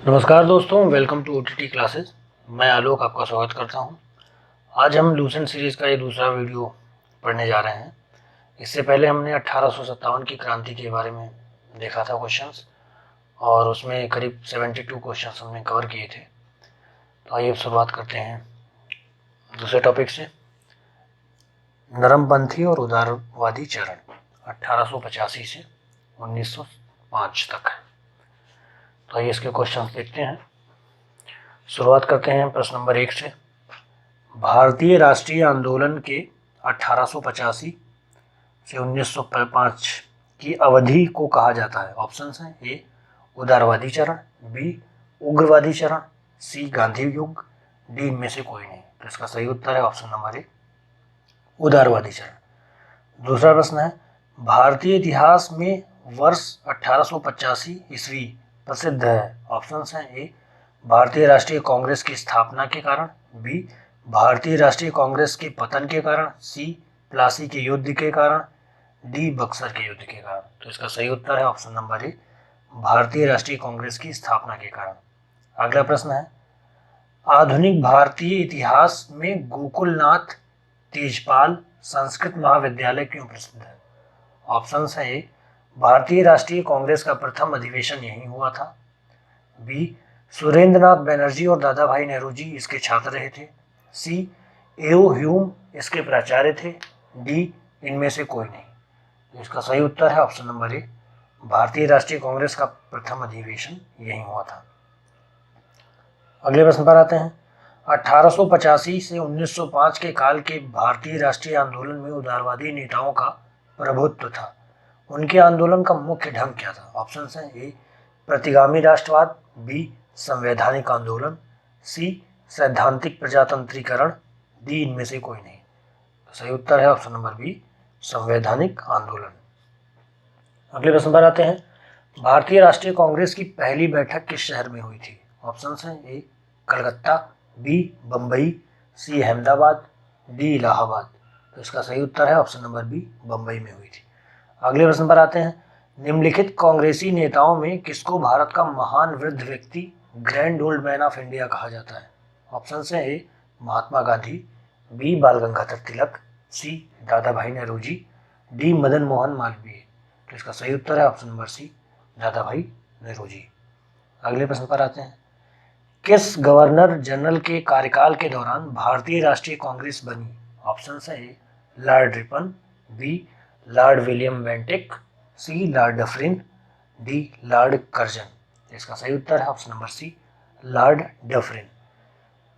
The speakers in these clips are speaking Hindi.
नमस्कार दोस्तों, वेलकम टू OTT क्लासेस। मैं आलोक आपका स्वागत करता हूं। आज हम लूसेंट सीरीज़ का ये दूसरा वीडियो पढ़ने जा रहे हैं। इससे पहले हमने 1857 की क्रांति के बारे में देखा था क्वेश्चंस, और उसमें करीब 72 क्वेश्चंस हमने कवर किए थे। तो आइए अब शुरुआत करते हैं दूसरे टॉपिक से। नरमपंथी और उदारवादी चरण 1885 से 1905 तक। तो आइए इसके क्वेश्चंस देखते हैं। शुरुआत करते हैं प्रश्न नंबर 1 से। भारतीय राष्ट्रीय आंदोलन के 1885 से 1905 की अवधि को कहा जाता है। ऑप्शंस हैं: ए उदारवादी चरण, बी उग्रवादी चरण, सी गांधी युग, डी इनमें से कोई नहीं। तो इसका सही उत्तर है ऑप्शन नंबर ए उदारवादी चरण। दूसरा प्रश्न है, भारतीय इतिहास में वर्ष 1885 ईस्वी प्रसिद्ध है। ऑप्शंस हैं: ए भारतीय राष्ट्रीय कांग्रेस की स्थापना के कारण, बी भारतीय राष्ट्रीय कांग्रेस के पतन के कारण, सी प्लासी के युद्ध के कारण, डी बक्सर के युद्ध के कारण। तो इसका सही उत्तर है ऑप्शन नंबर ए भारतीय राष्ट्रीय कांग्रेस की स्थापना के कारण। अगला प्रश्न है, आधुनिक भारतीय इतिहास में गोकुलनाथ तेजपाल संस्कृत महाविद्यालय क्यों प्रसिद्ध है। ऑप्शंस है: ए भारतीय राष्ट्रीय कांग्रेस का प्रथम अधिवेशन यहीं हुआ था, बी सुरेंद्रनाथ बनर्जी और दादा भाई नेहरू जी इसके छात्र रहे थे, सी एओ ह्यूम इसके प्राचार्य थे, डी इनमें से कोई नहीं। तो इसका सही उत्तर है ऑप्शन नंबर ए भारतीय राष्ट्रीय कांग्रेस का प्रथम अधिवेशन यहीं हुआ था। अगले प्रश्न पर आते हैं। 1885 से 1905 के काल के भारतीय राष्ट्रीय आंदोलन में उदारवादी नेताओं का प्रभुत्व था। उनके आंदोलन का मुख्य ढंग क्या था। ऑप्शन हैं: ए प्रतिगामी राष्ट्रवाद, बी संवैधानिक आंदोलन, सी सैद्धांतिक प्रजातंत्रीकरण, डी इनमें से कोई नहीं। तो सही उत्तर है ऑप्शन नंबर बी संवैधानिक आंदोलन। अगले प्रश्न पर आते हैं। भारतीय राष्ट्रीय कांग्रेस की पहली बैठक किस शहर में हुई थी। ऑप्शन हैं: ए कलकत्ता, बी बम्बई, सी अहमदाबाद, डी इलाहाबाद। तो इसका सही उत्तर है ऑप्शन नंबर बी बम्बई में हुई थी। अगले प्रश्न पर आते हैं। निम्नलिखित कांग्रेसी नेताओं में किसको भारत का महान वृद्ध व्यक्ति, grand old man of India कहा जाता है। ऑप्शन हैं: ए महात्मा गांधी, बी बाल गंगाधर तिलक, सी दादा भाई नेहरू जी, डी मदन मोहन मालवीय। तो इसका सही उत्तर है ऑप्शन नंबर सी दादा भाई नेहरू जी। अगले प्रश्न पर आते हैं। किस गवर्नर जनरल के कार्यकाल के दौरान भारतीय राष्ट्रीय कांग्रेस बनी। ऑप्शन है: A Lord Ripon, B Lord William Bentinck, C Lord Dufferin, D Lord Curzon. इसका सही उत्तर है option number C Lord Dufferin.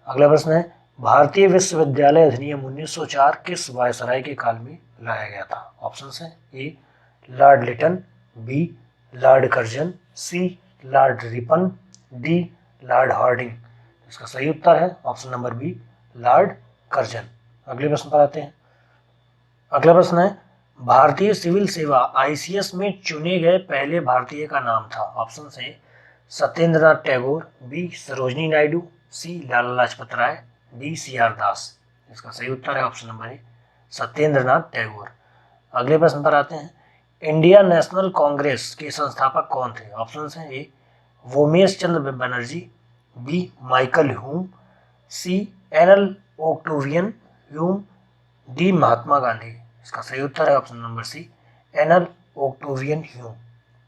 अगला प्रश्न है, भारतीय विश्वविद्यालय अधिनियम 1904 किस वायसराय के काल में लाया गया था। ऑप्शन है: A Lord Lytton, B Lord Curzon, C Lord Ripon, D Lord Hardinge. इसका सही उत्तर है option number B Lord Curzon. अगले प्रश्न पर आते हैं। अगला प्रश्न है, भारतीय सिविल सेवा ICS में चुने गए पहले भारतीय का नाम था। ऑप्शन है: सत्येंद्रनाथ टैगोर, बी सरोजनी नायडू, सी लाला लाजपत राय, डी CR दास। इसका सही उत्तर है ऑप्शन नंबर ए सत्येंद्रनाथ टैगोर। अगले प्रश्न पर आते हैं। इंडिया नेशनल कांग्रेस के संस्थापक कौन थे। ऑप्शन हैं: A Womesh Chandra Banerjee, B Michael Hume, C NL Octavian Hume, D Mahatma Gandhi. इसका सही उत्तर है option number C NL Octavian Hume.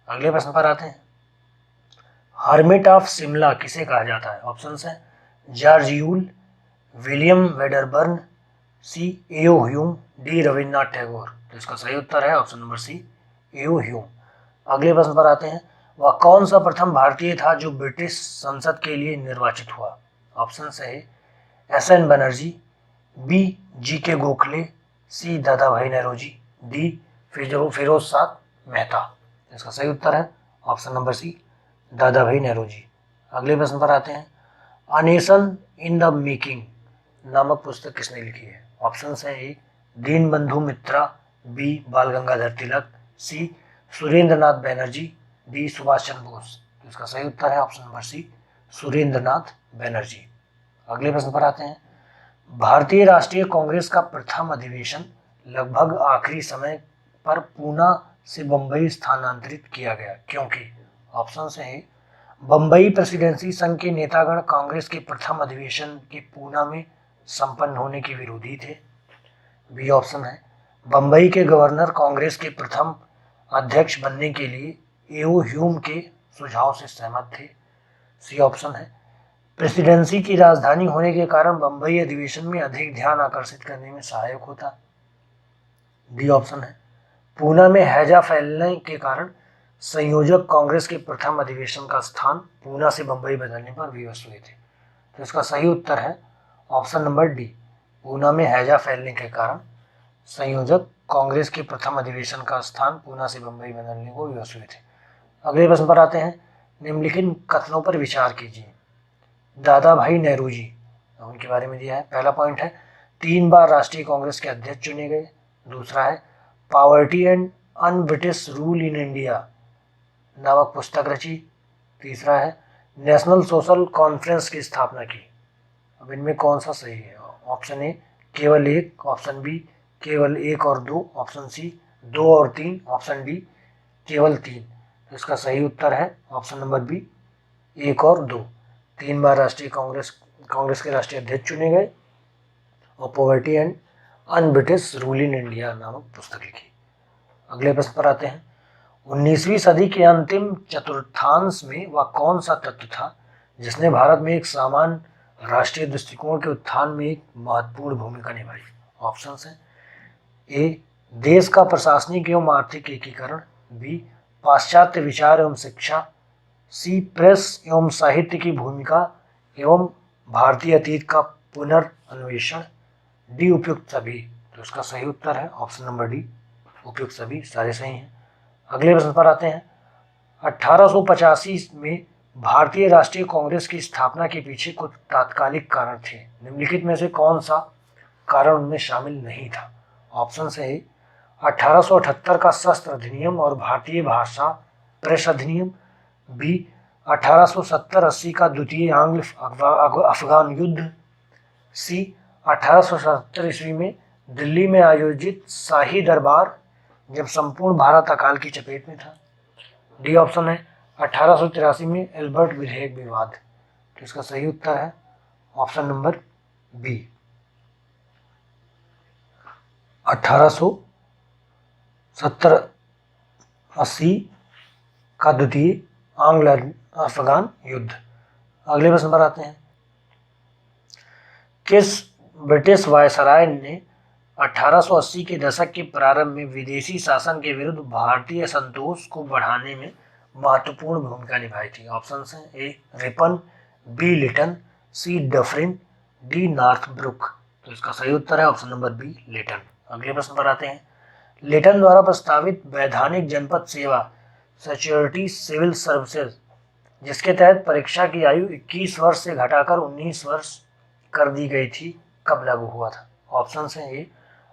अगले प्रश्न पर आते हैं। हर्मिट ऑफ शिमला किसे कहा जाता है। ऑप्शन है: जॉर्ज यूल, विलियम वेडरबर्न, सी एओ ह्यूम, डी रविन्द्रनाथ टैगोर। तो इसका सही उत्तर है ऑप्शन नंबर सी एओ ह्यूम। अगले प्रश्न पर आते हैं। वह कौन सा प्रथम भारतीय था जो ब्रिटिश संसद के लिए निर्वाचित हुआ। ऑप्शन है: SN Banerjee, B GK Gokhale, C Dadabhai Naoroji, D Firoz Shah Mehta. इसका सही उत्तर है ऑप्शन नंबर सी दादा भाई नेहरूजी। अगले प्रश्न पर आते हैं। A nation in the making नामक पुस्तक किसने लिखी है। ऑप्शन है: ए दीन बंधु Mitra, B Bal Gangadhar Tilak, C Surendranath Banerjee, D Subhash Chandra Bose. इसका सही उत्तर है option number C Surendranath Banerjee. अगले प्रश्न पर आते हैं। भारतीय राष्ट्रीय कांग्रेस का प्रथम अधिवेशन लगभग आखिरी समय पर पूना से बंबई स्थानांतरित किया गया क्योंकि। ऑप्शन है: बम्बई प्रेसिडेंसी संघ के नेतागण कांग्रेस के प्रथम अधिवेशन के पूना में संपन्न होने के विरोधी थे। बी ऑप्शन है। बम्बई के गवर्नर कांग्रेस के प्रथम अध्यक्ष बनने के लिए एओ ह्यूम के सुझाव से सहमत थे। सी ऑप्शन है। प्रेसिडेंसी की राजधानी होने के कारण बम्बई अधिवेशन में अधिक ध्यान आकर्षित करने में सहायक होता। डी ऑप्शन है। पूना में हैजा फैलने के कारण संयोजक कांग्रेस के प्रथम अधिवेशन का स्थान पूना से बम्बई बदलने पर विवश हुए थे। तो इसका सही उत्तर है ऑप्शन नंबर डी। पूना में हैजा फैलने के कारण संयोजक कांग्रेस के प्रथम अधिवेशन का स्थान पूना से बम्बई बदलने को विवश हुए थे। अगले प्रश्न पर आते हैं। निम्नलिखित कथनों पर विचार कीजिए। दादा भाई नेहरू जी, उनके बारे में दिया है। पहला पॉइंट है 3 बार राष्ट्रीय कांग्रेस के अध्यक्ष चुने गए। दूसरा है poverty and un British rule in India नामक पुस्तक रची। तीसरा है नेशनल सोशल कॉन्फ्रेंस की स्थापना की। अब इनमें कौन सा सही है? ऑप्शन ए केवल 1, ऑप्शन बी केवल 1 और 2, ऑप्शन सी 2 और 3, ऑप्शन डी केवल 3। तो इसका सही उत्तर है ऑप्शन नंबर बी 1 और 2। 3 बार राष्ट्रीय कांग्रेस के राष्ट्रीय अध्यक्ष चुने गए और poverty and un British rule in India नामक पुस्तक लिखी। अगले प्रश्न पर आते हैं। 19वीं सदी के अंतिम चतुर्थांश में वह कौन सा तत्व था जिसने भारत में एक समान राष्ट्रीय दृष्टिकोण के उत्थान में एक महत्वपूर्ण भूमिका निभाई? ऑप्शंस हैं। ए देश का प्रशासनिक एवं आर्थिक एकीकरण। बी पाश्चात्य विचार एवं शिक्षा। सी प्रेस एवं साहित्य की भूमिका एवं भारतीय अतीत का पुनर्अन्वेषण। डी उपयुक्त सभी। तो इसका सही उत्तर है ऑप्शन नंबर डी उपयुक्त सभी। सारे सही हैं। अगले प्रश्न पर आते हैं। 1885 में भारतीय राष्ट्रीय कांग्रेस की स्थापना के पीछे कुछ तात्कालिक कारण थे। निम्नलिखित में से कौन सा कारण उनमें शामिल नहीं था? ऑप्शन है 1878 का शस्त्र अधिनियम और भारतीय भाषा प्रेस अधिनियम। बी 1870-80 का द्वितीय आंग्ल अफगान युद्ध। सी 1877 ईस्वी में दिल्ली में आयोजित शाही दरबार जब संपूर्ण भारत अकाल की चपेट में था। डी ऑप्शन है 1883 में एल्बर्ट विधेयक विवाद। तो इसका सही उत्तर है ऑप्शन नंबर बी 1870-80 का द्वितीय आंग्ल अफगान युद्ध। अगले प्रश्न पर आते हैं। किस ब्रिटिश वायसराय ने 1880 के दशक के प्रारंभ में विदेशी शासन के विरुद्ध भारतीय असंतोष को बढ़ाने में महत्वपूर्ण भूमिका निभाई थी? ऑप्शन हैं। ए रिपन, बी लिटन, सी डफरिन, डी नॉर्थब्रुक। तो इसका सही उत्तर है ऑप्शन नंबर बी लिटन। अगले प्रश्न पर आते हैं। लिटन द्वारा प्रस्तावित वैधानिक जनपद सेवा सिक्योरिटी सिविल सर्विसेज जिसके तहत परीक्षा की आयु 21 वर्ष से घटाकर 19 वर्ष कर दी गई थी, कब लागू हुआ था? ऑप्शन हैं। ए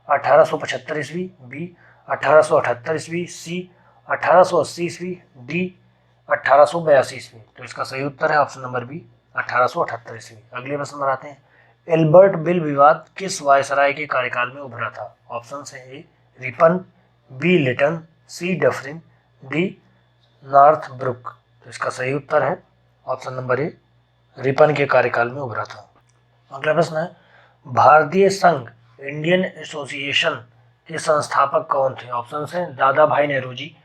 1875 ईस्वी, बी 1878 ईस्वी, सी 1880 ईस्वी, डी 1882 ईस्वी। तो इसका सही उत्तर है ऑप्शन नंबर बी 1878 ईस्वी। अगले प्रश्न पर आते हैं। एल्बर्ट बिल विवाद किस वायसराय के कार्यकाल में उभरा था? ऑप्शन है। ए रिपन, बी लिटन, सी डफरिन, डी नॉर्थब्रुक। तो इसका सही उत्तर है ऑप्शन नंबर ए रिपन के कार्यकाल में उभरा था। अगला प्रश्न है। भारतीय संघ इंडियन एसोसिएशन के संस्थापक कौन थे? ऑप्शन हैं। दादा भाई नेहरू जी,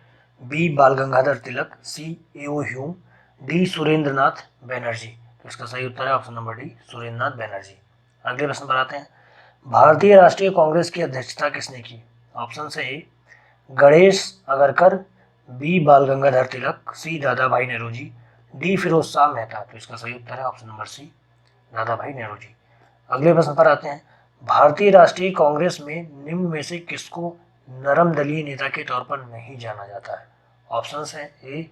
बी बाल गंगाधर तिलक, सी एओ ह्यूम, डी सुरेंद्र नाथ बैनर्जी। तो इसका सही उत्तर है ऑप्शन नंबर डी सुरेंद्र नाथ बैनर्जी। अगले प्रश्न पर आते हैं। भारतीय राष्ट्रीय कांग्रेस की अध्यक्षता किसने की? ऑप्शन से ए गणेश अगरकर, बी बाल गंगाधर तिलक, सी दादा भाई नेहरू जी, डी फिरोज शाह मेहता। तो इसका सही उत्तर है ऑप्शन नंबर सी दादा भाई नेहरू जी। अगले प्रश्न पर आते हैं। भारतीय राष्ट्रीय कांग्रेस में निम्न में से किसको नरम दलीय नेता के तौर पर नहीं जाना जाता है? ऑप्शन हैं। ए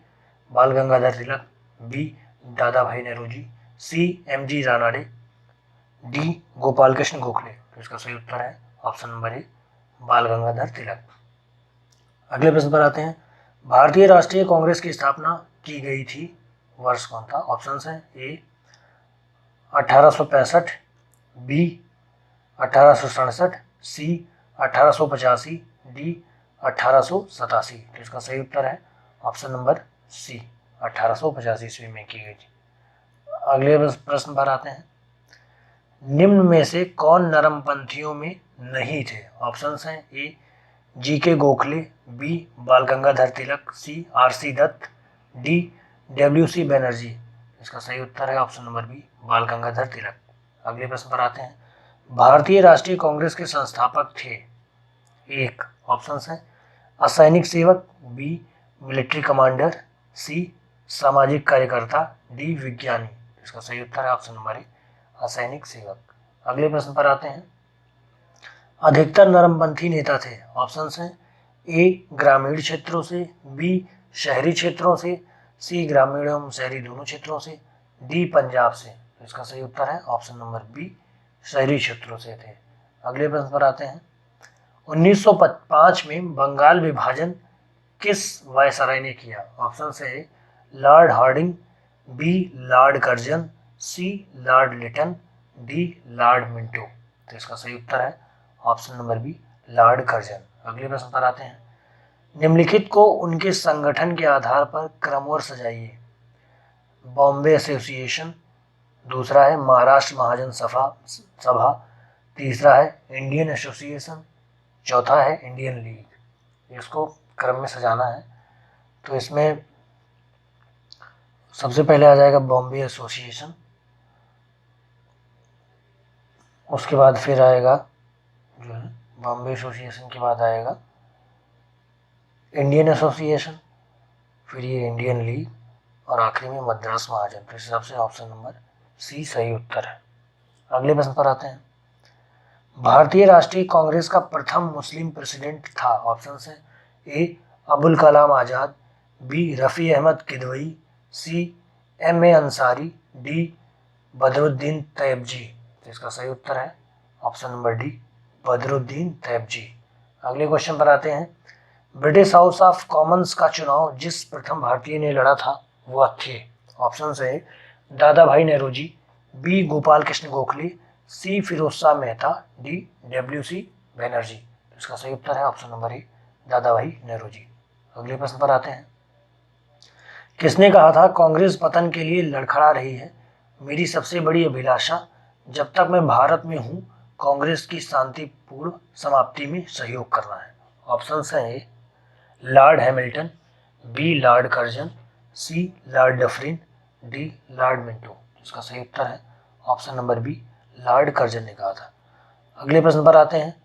बाल गंगाधर तिलक, बी दादा भाई नेहरू जी, सी एमजी रानाडे, डी गोपाल कृष्ण गोखले। तो इसका सही उत्तर है ऑप्शन नंबर ए बाल गंगाधर तिलक। अगले प्रश्न पर आते हैं। भारतीय राष्ट्रीय कांग्रेस की स्थापना की गई थी, वर्ष कौन था? ऑप्शन हैं। ए 1865, बी 1867, सी 1885, डी 1887। तो इसका सही उत्तर है ऑप्शन नंबर सी 1885 ईस्वी में की गई थी। अगले प्रश्न पर आते हैं। निम्न में से कौन नरमपंथियों में नहीं थे? ऑप्शंस हैं ए जी.के. गोखले, बी बाल गंगाधर तिलक, सी आर.सी. दत्त, डी डब्ल्यू.सी. बनर्जी। इसका सही उत्तर है option number B Bal Gangadhar तिलक। अगले प्रश्न पर आते हैं। भारतीय राष्ट्रीय कांग्रेस के संस्थापक थे? एक ऑप्शंस हैं असैनिक सेवक, बी मिलिट्री कमांडर, सी सामाजिक कार्यकर्ता, डी विज्ञानी। इसका सही उत्तर है ऑप्शन नंबर ए असैनिक सेवक। अगले प्रश्न पर आते हैं। अधिकतर नरमपंथी नेता थे? ऑप्शंस हैं ए ग्रामीण क्षेत्रों से, बी शहरी क्षेत्रों से, सी ग्रामीण एवं शहरी दोनों क्षेत्रों से, डी पंजाब से। इसका सही उत्तर है ऑप्शन नंबर बी शहरी क्षेत्रों से थे। अगले प्रश्न पर आते हैं। 1905 में बंगाल विभाजन किस वायसराय ने किया? ऑप्शन है Lord Hardinge, B Lord Curzon, C Lord Lytton, D Lord Minto. तो इसका सही उत्तर है option number B Lord Curzon. अगले प्रश्न पर आते हैं। निम्नलिखित को उनके संगठन के आधार पर क्रमवार सजाइए। बॉम्बे एसोसिएशन, दूसरा है महाराष्ट्र महाजन सभा, तीसरा है इंडियन एसोसिएशन, चौथा है इंडियन लीग। इसको क्रम में सजाना है। तो इसमें सबसे पहले आ जाएगा बॉम्बे एसोसिएशन, उसके बाद फिर आएगा जो है बॉम्बे एसोसिएशन के बाद आएगा इंडियन एसोसिएशन, फिर ये इंडियन लीग और आखिरी में मद्रास महाजन। तो इस हिसाब से ऑप्शन नंबर सी सही उत्तर है। अगले प्रश्न पर आते हैं। भारतीय राष्ट्रीय कांग्रेस का प्रथम मुस्लिम प्रेसिडेंट था? ऑप्शन है ए अबुल कलाम आज़ाद, बी रफ़ी अहमद किदवई, सी एम.ए. अंसारी, डी बदरुद्दीन तैयबजी। तो इसका सही उत्तर है option number D Badruddin Tyabji. अगले क्वेश्चन पर आते हैं। ब्रिटिश हाउस ऑफ कॉमन्स का चुनाव जिस प्रथम भारतीय ने लड़ा था वह थे? ऑप्शन है दादा भाई नेहरूजी, बी गोपाल कृष्ण गोखले, सी फिरोज शाह मेहता, डी डब्ल्यू.सी. बनर्जी। तो इसका सही उत्तर है ऑप्शन नंबर ए दादा भाई नेहरूजी। अगले प्रश्न पर आते हैं। किसने कहा था कांग्रेस पतन के लिए लड़खड़ा रही है? मेरी सबसे बड़ी अभिलाषा जब तक मैं भारत में हूँ कांग्रेस की शांतिपूर्ण समाप्ति में सहयोग करना है। ऑप्शन है A Lord Hamilton, B Lord Curzon, C Lord Dufferin, D Lord Minto. इसका सही उत्तर है option number B Lord Curzon ने कहा था। अगले प्रश्न पर आते हैं।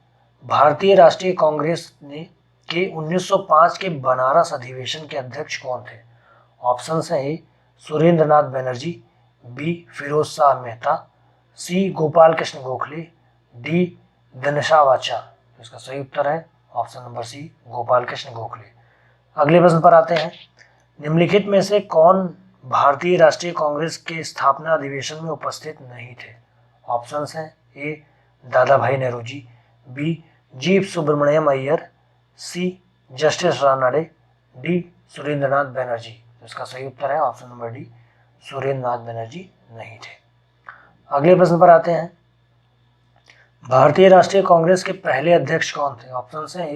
भारतीय राष्ट्रीय कांग्रेस ने के 1905 के बनारस अधिवेशन के अध्यक्ष कौन थे? ऑप्शन है A Surendra Nath Banerjee, B Firoz Shah Mehta, C Gopal Krishna Gokhale, D Dinshaw Wacha. इसका सही उत्तर है option number C Gopal Krishna Gokhale. अगले प्रश्न पर आते हैं। निम्नलिखित में से कौन भारतीय राष्ट्रीय कांग्रेस के स्थापना अधिवेशन में उपस्थित नहीं थे? ऑप्शंस हैं ए दादा भाई नेहरूजी, बी जी Subramaniam Iyer, C justice Ranade, D Surendranath Banerjee. इसका सही उत्तर है option number D Surendranath Banerjee नहीं थे। अगले प्रश्न पर आते हैं। भारतीय राष्ट्रीय कांग्रेस के पहले अध्यक्ष कौन थे? ऑप्शन हैं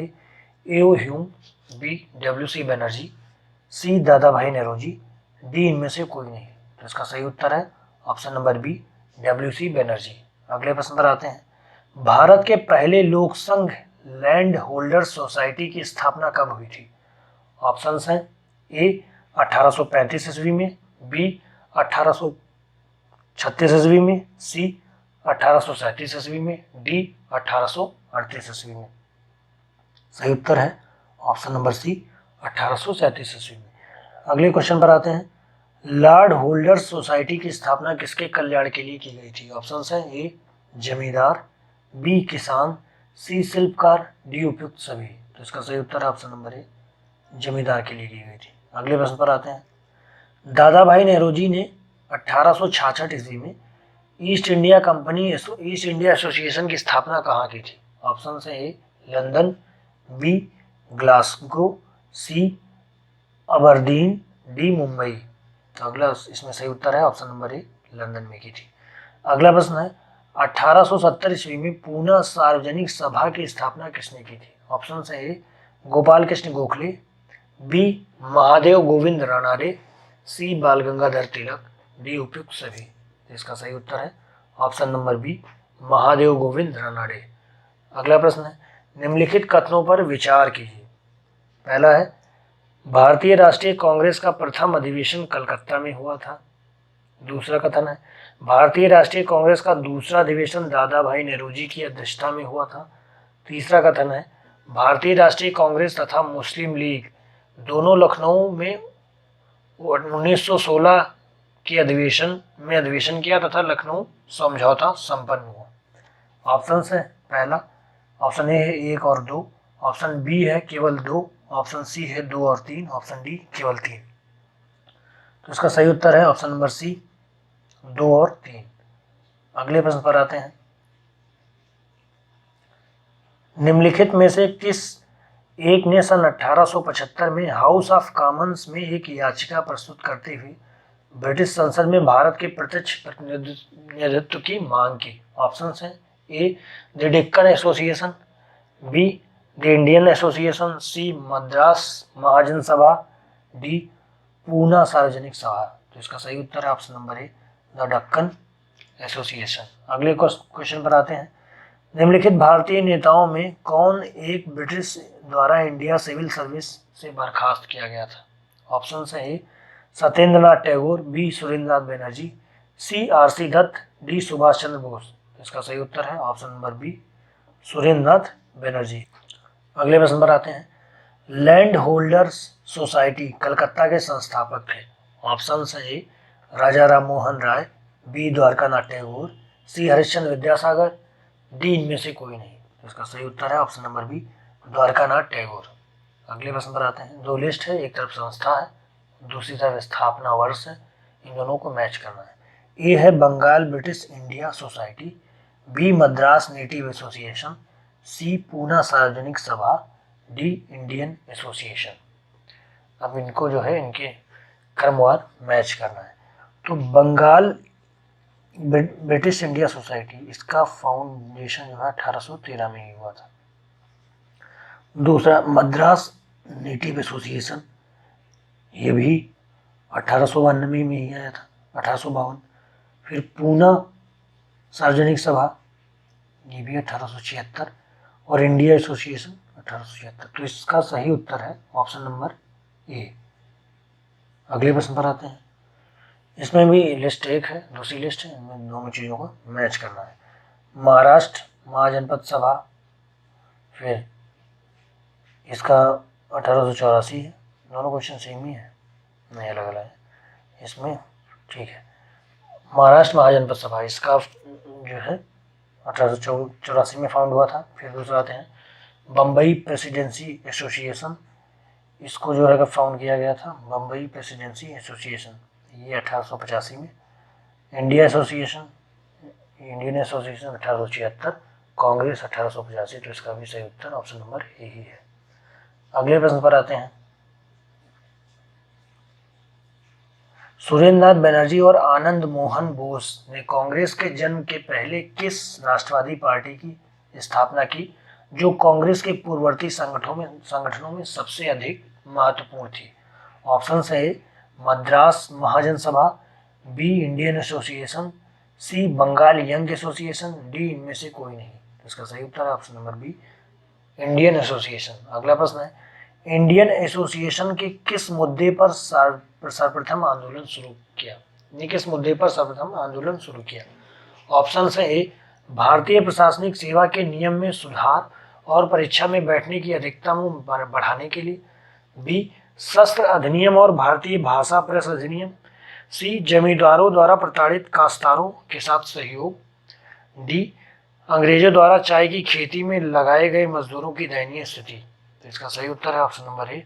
ए ओ ह्यूम, बी डब्ल्यू.सी. बनर्जी, सी दादा भाई नेहरूजी, डी इनमें से कोई नहीं। तो इसका सही उत्तर है ऑप्शन नंबर बी डब्ल्यू.सी. बनर्जी। अगले प्रश्न पर आते हैं। भारत के पहले लोक संघ लैंड होल्डर्स सोसाइटी की स्थापना कब हुई थी? ऑप्शंस हैं ए 1835 ईस्वी में, बी 1836 ईस्वी में, सी 1837 ईस्वी में, डी 1838 ईस्वी में। सही उत्तर है ऑप्शन नंबर सी 1837 ईस्वी में। अगले क्वेश्चन पर आते हैं। लॉर्ड होल्डर्स सोसाइटी की स्थापना किसके कल्याण के लिए की गई थी? ऑप्शंस हैं ए जमींदार, बी किसान, सी शिल्पकार, डी उपयुक्त सभी। तो इसका सही उत्तर है ऑप्शन नंबर ए जमींदार के लिए की गई थी। अगले प्रश्न पर आते हैं। दादा भाई नेहरूजी ने 1866 ईस्वी में east India company east India association की स्थापना कहाँ की थी? ऑप्शन है ए लंदन, बी ग्लासगो, सी अबरदीन, डी मुंबई। तो अगला इसमें सही उत्तर है ऑप्शन नंबर ए लंदन में की थी। अगला प्रश्न है 1870 ईस्वी में पूना सार्वजनिक सभा की स्थापना किसने की थी? ऑप्शन है ए गोपाल कृष्ण गोखले, बी महादेव गोविंद रानाडे, सी बाल गंगाधर तिलक, डी उपयुक्त सभी। इसका सही उत्तर है option number B, Mahadev Govind Ranade. अगला प्रश्न है, निम्नलिखित कथनों पर विचार कीजिए। पहला है, भारतीय राष्ट्रीय कांग्रेस का प्रथम अधिवेशन कलकत्ता में हुआ था। दूसरा कथन है, भारतीय राष्ट्रीय कांग्रेस का दूसरा अधिवेशन दादा भाई नेहरूजी की अध्यक्षता में हुआ था। तीसरा कथन है, भारतीय राष्ट्रीय कांग्रेस तथा मुस्लिम लीग दोनों लखनऊ में 1916 के अधिवेशन किया तथा लखनऊ समझौता संपन्न हुआ। ऑप्शन है, पहला ऑप्शन ए है 1 और 2, ऑप्शन बी है केवल 2, ऑप्शन सी है 2 और 3, ऑप्शन डी केवल 3। तो इसका सही उत्तर है ऑप्शन नंबर सी, 2 और 3। अगले प्रश्न पर आते हैं, निम्नलिखित में से किस एक ने सन 1875 में हाउस ऑफ कॉमन्स में एक याचिका प्रस्तुत करते हुए ब्रिटिश संसद में भारत के प्रत्यक्ष प्रतिनिधित्व की मांग की? ऑप्शन है, A the Deccan association, B the Indian association, C Madras Mahajan Sabha, D Poona Sarvajanik सभा। तो इसका सही उत्तर है option number A, the Deccan association. अगले क्वेश्चन पर आते हैं, निम्नलिखिट भारतीय नेताओं में कौन एक ब्रिटिश द्वारा इंडिया सिविल सर्विस से बर्खास्त किया गया था? ऑप्शन है, ए सत्येंद्र नाथ टैगोर, बी सुरेंद्र नाथ बनर्जी, सी आर.सी. दत्त, डी सुभाष चंद्र बोस। इसका सही उत्तर है option number B, Surendra Nath Banerjee. अगले प्रश्न पर आते हैं, लैंड होल्डर्स सोसाइटी कलकत्ता के संस्थापक थे। ऑप्शन है, ए राजा राम मोहन राय, बी द्वारका नाथ टैगोर, सी हरिश्चंद्र विद्यासागर, डी इनमें से कोई नहीं। तो इसका सही उत्तर है option number B, Dwarka Nath Tagore. अगले प्रश्न पर आते हैं, दो लिस्ट है, एक तरफ संस्था है, दूसरी तरफ स्थापना वर्ष है, इन दोनों को मैच करना है। ए है Bengal British India society, B Madras native association, C Poona Sarvajanik Sabha, D Indian association. अब इनको जो है इनके क्रमवार मैच करना है। तो बंगाल ब्रिटिश इंडिया सोसाइटी, इसका फाउंडेशन जो है 1813 में ही हुआ था। दूसरा मद्रास नेटिव एसोसिएशन, ये भी 1892 में ही आया था, 1852। फिर पूना सार्वजनिक सभा, ये भी 1876, और इंडिया एसोसिएशन 1876। तो इसका सही उत्तर है ऑप्शन नंबर ए। अगले प्रश्न पर आते हैं, इसमें भी लिस्ट एक है, दूसरी लिस्ट है, इनमें दोनों चीज़ों को मैच करना है। महाराष्ट्र महाजनपद सभा, फिर इसका 1884 है, दोनों क्वेश्चन सेम ही है, नहीं अलग अलग है इसमें, ठीक है। महाराष्ट्र महाजनपद सभा, इसका जो है 1884 में फाउंड हुआ था। फिर दूसरा आते हैं बम्बई प्रेसिडेंसी एसोसिएशन, इसको जो है फाउंड किया गया था बम्बई प्रेसिडेंसी एसोसिएशन, ये 1885 में। India association, Indian association 1876, Congress 1885। तो इसका भी सही उत्तर ऑप्शन नंबर ए ही है। अगले प्रश्न पर आते हैं, सुरेंद्र नाथ बनर्जी और आनंद मोहन बोस ने कांग्रेस के जन्म के पहले किस राष्ट्रवादी पार्टी की स्थापना की जो कांग्रेस के पूर्ववर्ती संगठनों में सबसे अधिक महत्वपूर्ण थी? ऑप्शन है, Madras Mahajan Sabha, B Indian association, C Bengal young association, D इनमें से कोई नहीं। तो इसका सही उत्तर है option number B, Indian association. अगला प्रश्न है, इंडियन एसोसिएशन के किस मुद्दे पर सर्वप्रथम आंदोलन शुरू किया? किस मुद्दे पर सर्वप्रथम आंदोलन शुरू किया? ऑप्शन है, ए भारतीय प्रशासनिक सेवा के नियम में सुधार और परीक्षा में बैठने की अधिकतम उम्र बढ़ाने के लिए, बी शस्त्र अधिनियम और भारतीय भाषा प्रेस अधिनियम, सी जमींदारों द्वारा प्रताड़ित काश्तकारों के साथ सहयोग, डी अंग्रेजों द्वारा चाय की खेती में लगाए गए मजदूरों की दयनीय स्थिति। तो इसका सही उत्तर है ऑप्शन नंबर ए,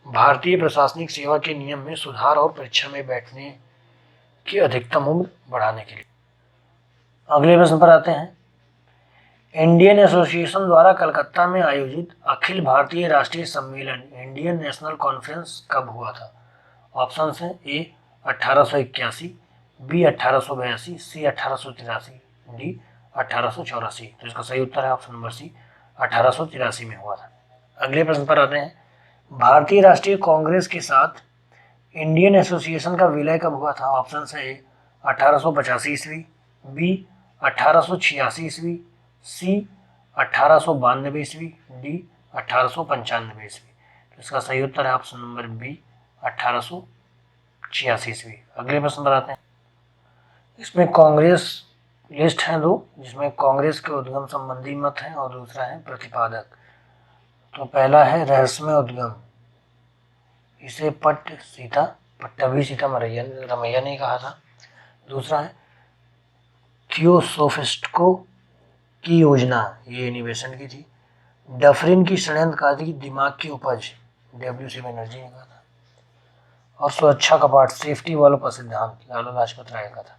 भारतीय प्रशासनिक सेवा के नियम में सुधार और परीक्षा में बैठने की अधिकतम उम्र बढ़ाने के लिए। अगले प्रश्न पर आते हैं, इंडियन एसोसिएशन द्वारा कलकत्ता में आयोजित अखिल भारतीय राष्ट्रीय सम्मेलन इंडियन नेशनल कॉन्फ्रेंस कब हुआ था? ऑप्शन है, ए 1881, बी 1882, सी 1883, डी 1884। तो इसका सही उत्तर है ऑप्शन नंबर सी, 1883 में हुआ था। अगले प्रश्न पर आते हैं, भारतीय राष्ट्रीय कांग्रेस के साथ इंडियन एसोसिएशन का विलय कब हुआ था? ऑप्शन है ए 1885 ईस्वी, बी 1886 ईस्वी, सी 1892 ईस्वी, डी 1895 ईस्वी। तो इसका सही उत्तर है ऑप्शन नंबर बी 1886 ईस्वी। अगले प्रश्न पर आते हैं। इसमें कांग्रेस लिस्ट है दो, जिसमें कांग्रेस के उद्गम संबंधी मत है और दूसरा है प्रतिपादक। तो पहला है रहस्यमय उद्गम, इसे पट्टभी सीता रमैया ने कहा था। दूसरा है थियोसोफिस्टको की योजना, ये इनोवेशन की थी। डफरिन की षड्यंत्रकारी की दिमाग की उपज, डब्ल्यू.सी. बनर्जी ने कहा था। और सुरक्षा कपाट सेफ्टी वालों का सिद्धांत लाला लाजपत राय का था।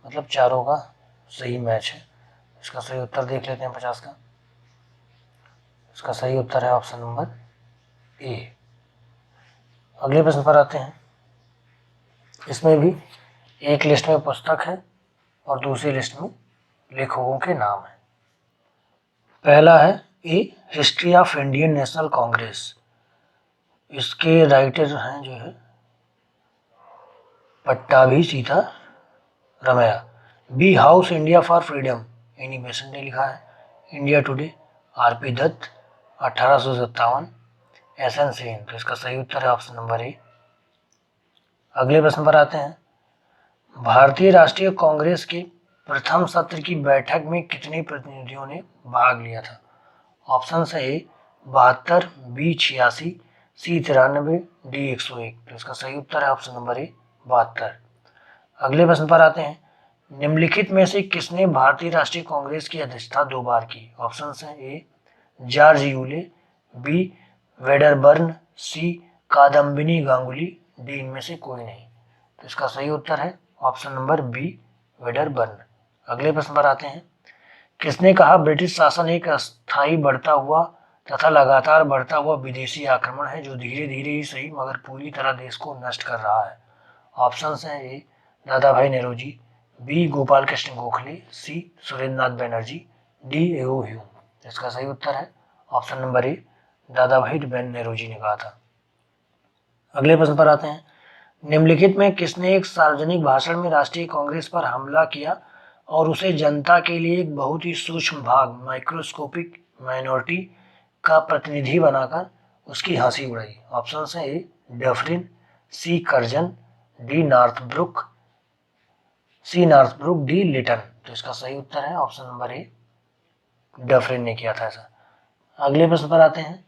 मतलब चारों का सही मैच है। इसका सही उत्तर देख लेते हैं 50 का। इसका सही उत्तर है ऑप्शन नंबर ए। अगले प्रश्न पर आते हैं। इसमें भी एक लिस्ट में पुस्तक है और दूसरी लिस्ट में लेखकों के नाम है। पहला है A history of Indian national congress, इसके राइटर हैं जो है Pattabhi Sita Ramayya. B house India for freedom, innovation ने लिखा है। India today R P. Dutt 1857, S N. Sen. तो इसका सही उत्तर है ऑप्शन नंबर ए। अगले प्रश्न पर आते हैं। भारतीय राष्ट्रीय कांग्रेस के प्रथम सत्र की बैठक में कितने प्रतिनिधियों ने भाग लिया था? ऑप्शन है ए 72, बी 86, सी 93, डी 101। तो इसका सही उत्तर है ऑप्शन नंबर ए 72। अगले प्रश्न पर आते हैं। निम्नलिखित में से किसने भारतीय राष्ट्रीय कांग्रेस की अध्यक्षता 2 बार की? ऑप्शन है A George Yule, B Wedderburn, C Kadambini Ganguly, D इनमें से कोई नहीं। तो इसका सही उत्तर है ऑप्शन नंबर बी वेडरबर्न। अगले प्रश्न पर आते हैं। किसने कहा ब्रिटिश शासन एक अस्थायी बढ़ता हुआ तथा लगातार बढ़ता हुआ विदेशी आक्रमण है जो धीरे धीरे ही सही मगर पूरी तरह देश को नष्ट कर रहा है? ऑप्शन हैं ए दादा भाई नेहरूजी, बी गोपाल कृष्ण गोखले, सी सुरेंद्र नाथ बनर्जी, डी एओ ह्यूम। इसका सही उत्तर है ऑप्शन नंबर ए दादा भाई नेहरूजी ने कहा था। अगले प्रश्न पर आते हैं। निम्नलिखित में किसने एक सार्वजनिक भाषण में राष्ट्रीय कांग्रेस पर हमला किया और उसे जनता के लिए एक बहुत ही सूक्ष्म भाग माइक्रोस्कोपिक माइनॉरिटी का प्रतिनिधि बनाकर उसकी हंसी उड़ाई? ऑप्शन है A Dufferin, C Curzon, D Northbrook, D Lytton. तो इसका सही उत्तर है ऑप्शन नंबर ए डफरिन ने किया था ऐसा। अगले प्रश्न पर आते हैं।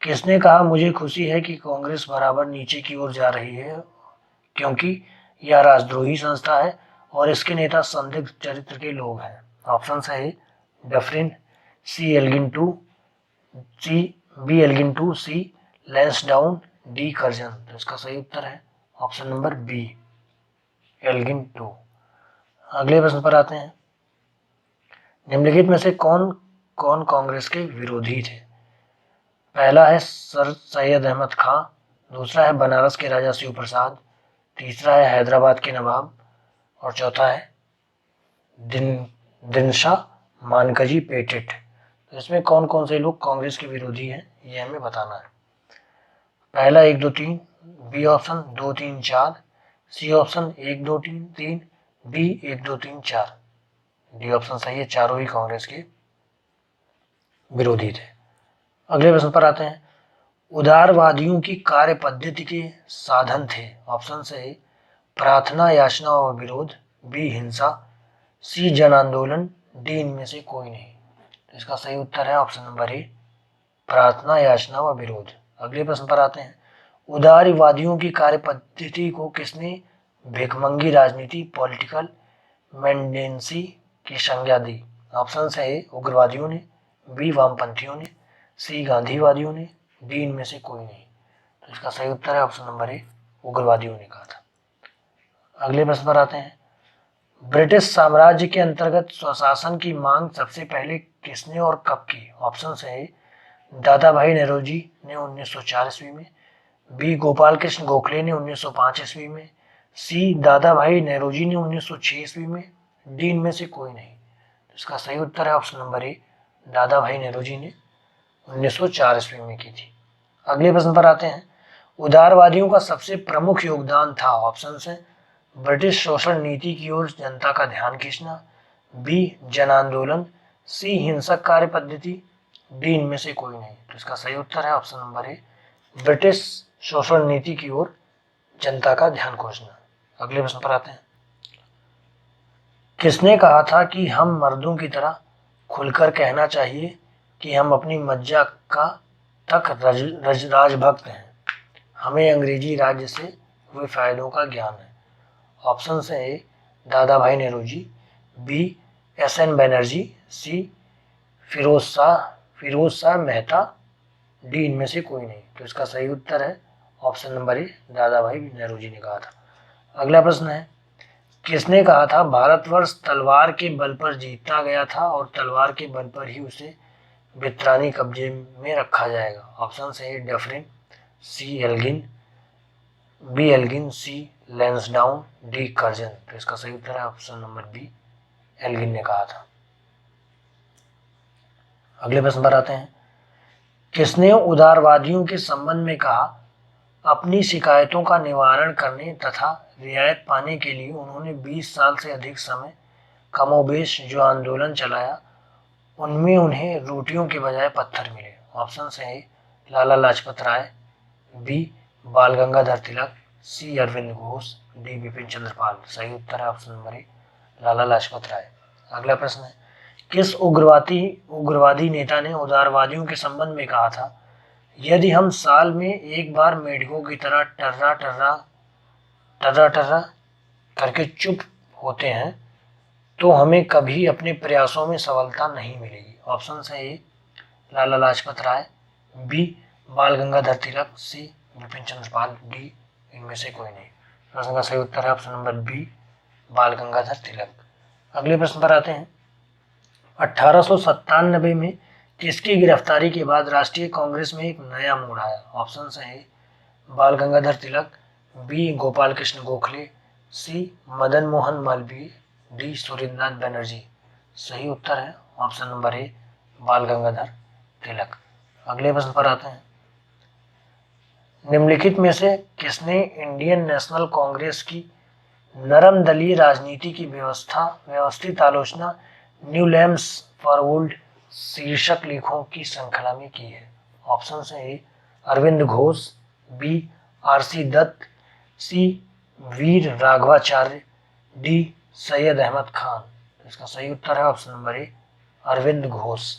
किसने कहा मुझे खुशी है कि कांग्रेस बराबर नीचे की ओर जा रही है क्योंकि यह राजद्रोही संस्था है और इसके नेता संदिग्ध चरित्र के लोग हैं? ऑप्शन है A Dufferin, C Elgin two, C Lansdowne, D Curzon. तो इसका सही उत्तर है option number B Elgin two. अगले प्रश्न पर आते हैं। निम्नलिखित में से कौन कौन कांग्रेस के विरोधी थे? पहला है सर सैयद अहमद खां, दूसरा है बनारस के राजा शिव प्रसाद, तीसरा है हैदराबाद के नवाब और चौथा है दिनशा मानकजी पेटेट। तो इसमें कौन कौन से लोग कांग्रेस के विरोधी हैं ये हमें बताना है। पहला 1 2 3, B option 2 3 4, C option 1 2 3 3, D 1 2 3 4। D option सही है, चारों ही कांग्रेस के विरोधी थे। अगले प्रश्न पर आते हैं। उदारवादियों की कार्य पद्धति के साधन थे? ऑप्शन है प्रार्थना, याचना और विरोध, बी हिंसा, सी जन आंदोलन, डी इनमें से कोई नहीं। तो इसका सही उत्तर है ऑप्शन नंबर ए प्रार्थना, याचना व विरोध। अगले प्रश्न पर आते हैं। उदारवादियों की कार्य पद्धति को किसने भिखमंगी राजनीति पॉलिटिकल मेंडेंसी की संज्ञा दी? ऑप्शन है ए उग्रवादियों ने, बी वामपंथियों ने, सी गांधीवादियों ने, डी इनमें से कोई नहीं। तो इसका सही उत्तर है ऑप्शन नंबर ए उग्रवादियों ने कहा था। अगले प्रश्न पर आते हैं। ब्रिटिश साम्राज्य के अंतर्गत स्वशासन की मांग सबसे पहले किसने और कब की? ऑप्शन है दादा भाई नेहरूजी ने 1904 ईस्वी में, बी गोपाल कृष्ण गोखले ने 1905 ईस्वी में, सी दादा भाई नेहरूजी ने 1906 ईस्वी में, डी इनमें से कोई नहीं। तो इसका सही उत्तर है ऑप्शन नंबर ए दादा भाई नेहरूजी ने 1904 ईस्वी में की थी। अगले प्रश्न पर आते हैं। उदारवादियों का सबसे प्रमुख योगदान था? ऑप्शन है ब्रिटिश शोषण नीति की ओर जनता का ध्यान खींचना, बी जन आंदोलन, सी हिंसक कार्य पद्धति, डी इनमें से कोई नहीं। तो इसका सही उत्तर है ऑप्शन नंबर ए, ब्रिटिश शोषण नीति की ओर जनता का ध्यान खींचना। अगले प्रश्न पर आते हैं। किसने कहा था कि हम मर्दों की तरह खुलकर कहना चाहिए कि हम अपनी मज्जा का तक राजभक्त हैं, हमें अंग्रेजी राज्य से हुए फायदों का ज्ञान है? ऑप्शन है ए दादा भाई नेहरूजी, बी एस.एन. बनर्जी, सी फिरोज शाह मेहता, डी इनमें से कोई नहीं। तो इसका सही उत्तर है ऑप्शन नंबर ए, दादा भाई नेहरूजी ने कहा था। अगला प्रश्न है, किसने कहा था भारतवर्ष तलवार के बल पर जीता गया था और तलवार के बल पर ही उसे ब्रितानी कब्जे में रखा जाएगा? ऑप्शन है Dufferin, C Elgin, B Elgin, सी लैंसडाउन, डी कर्जन। तो इसका सही उत्तर है ऑप्शन नंबर बी, एल्गिन ने कहा था। अगले प्रश्न पर आते हैं। किसने उदारवादियों के संबंध में कहा अपनी शिकायतों का निवारण करने तथा रियायत पाने के लिए उन्होंने 20 साल से अधिक समय कमोबेश जो आंदोलन चलाया उनमें उन्हें रोटियों के बजाय पत्थर मिले? ऑप्शन है लाला लाजपत राय, बी बाल गंगाधर तिलक, सी अरविंद घोष, डी बिपिन चंद्र पाल। सही उत्तर है ऑप्शन नंबर ए, लाला लाजपत राय। अगला प्रश्न है, किस उग्रवादी नेता ने उदारवादियों के संबंध में कहा था यदि हम साल में एक बार मेढकों की तरह टर्रा टर्रा करके चुप होते हैं तो हमें कभी अपने प्रयासों में सफलता नहीं मिलेगी? ऑप्शन है ए लाला लाजपत राय, बी बाल गंगाधर तिलक, सी बिपिन चंद्र पाल, डी इनमें से कोई नहीं। प्रश्न का सही उत्तर है option number B, Bal Gangadhar तिलक। अगले प्रश्न पर आते हैं। 1897 में किसकी गिरफ्तारी के बाद राष्ट्रीय कांग्रेस में एक नया मोड़ आया? ऑप्शन है बाल गंगाधर तिलक, बी गोपाल कृष्ण गोखले, सी मदन मोहन मालवीय, डी सुरेंद्रनाथ बनर्जी। सही उत्तर है ऑप्शन नंबर ए, बाल गंगाधर तिलक। अगले प्रश्न पर आते हैं। निम्नलिखित में से किसने इंडियन नेशनल कांग्रेस की नरम दलीय राजनीति की व्यवस्थित आलोचना न्यू लैम्स फॉर ओल्ड शीर्षक लेखों की श्रृंखला में की है? ऑप्शन है A Aurobindo Ghosh, B R C. Dutt, C Veer Raghavacharya, D Syed Ahmad Khan. इसका सही उत्तर है option number A, Aurobindo Ghosh.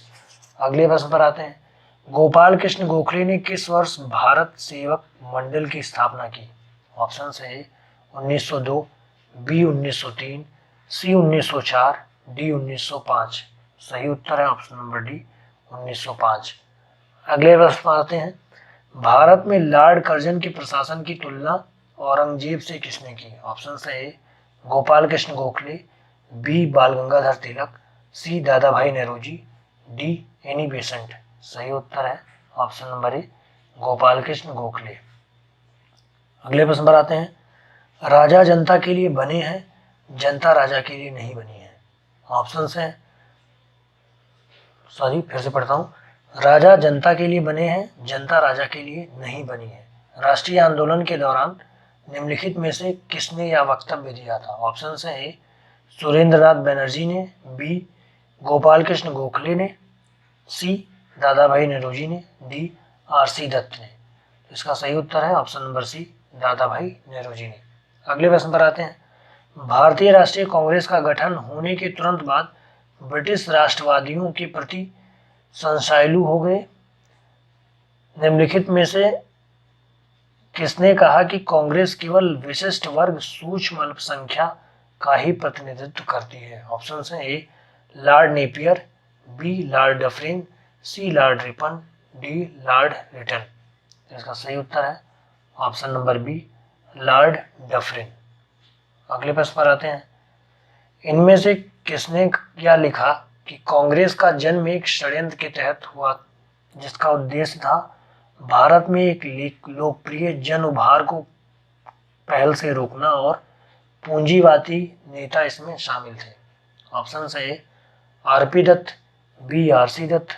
अगले प्रश्न पर आते हैं। गोपाल कृष्ण गोखले ने किस वर्ष भारत सेवक मंडल की स्थापना की? ऑप्शन है 1902, बी 1903, सी 1904, डी 1905। सही उत्तर है ऑप्शन नंबर डी, 1905। अगले प्रश्न पर आते हैं। भारत में लॉर्ड कर्जन के प्रशासन की तुलना औरंगजेब से किसने की? ऑप्शन है ए गोपाल कृष्ण गोखले, बी बाल गंगाधर तिलक, सी Dadabhai Naoroji, D Annie Besant. सही उत्तर है ऑप्शन नंबर ए, गोपाल कृष्ण गोखले। अगले प्रश्न पर आते हैं। राजा जनता के लिए बने हैं, जनता राजा के लिए नहीं बनी है? ऑप्शन है, फिर से पढ़ता हूँ। राजा जनता के लिए बने हैं, जनता राजा के लिए नहीं बनी है। राष्ट्रीय आंदोलन के दौरान निम्नलिखित में से किसने यह वक्तव्य दिया था? ऑप्शन है ए सुरेंद्रनाथ बनर्जी ने, बी गोपाल कृष्ण गोखले ने, सी दादा भाई नेहरूजी ने, डी आर.सी. दत्त ने। तो इसका सही उत्तर है ऑप्शन नंबर सी, दादा भाई नेहरूजी ने। अगले प्रश्न पर आते हैं। भारतीय राष्ट्रीय कांग्रेस का गठन होने के तुरंत बाद ब्रिटिश राष्ट्रवादियों के प्रति संशयलु हो गए। निम्नलिखित में से किसने कहा कि कांग्रेस केवल विशिष्ट वर्ग सूक्ष्म अल्पसंख्या का ही प्रतिनिधित्व करती है? ऑप्शन है A Lord Napier, B Lord Dufferin, C Lord Ripon, D Lord Lytton. इसका सही उत्तर है option number B, Lord Dufferin. अगले प्रश्न पर आते हैं। इनमें से किसने क्या लिखा कि कांग्रेस का जन्म एक षड्यंत्र के तहत हुआ जिसका उद्देश्य था भारत में एक लोकप्रिय जन उभार को पहल से रोकना और पूंजीवादी नेता इसमें शामिल थे? ऑप्शन है R P. Dutt, B R C. Dutt,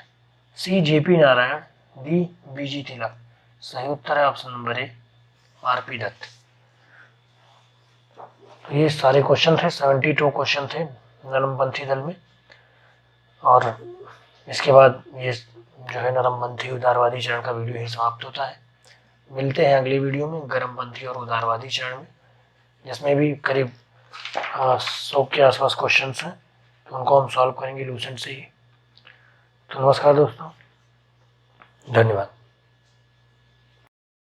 C J P. Narayan, D B G. Tilak. सही उत्तर है option number A, R P Dutt. तो ये सारे क्वेश्चन थे, 72 क्वेश्चन थे नरमपंथी दल में। और इसके बाद ये जो है नरमपंथी उदारवादी चरण का वीडियो ही समाप्त होता है। मिलते हैं अगली वीडियो में गर्मपंथी और उदारवादी चरण में, जिसमें भी करीब 100 के आसपास क्वेश्चन हैं, तो उनको हम सॉल्व करेंगे लूसेंट से ही। तो नमस्कार दोस्तों, धन्यवाद।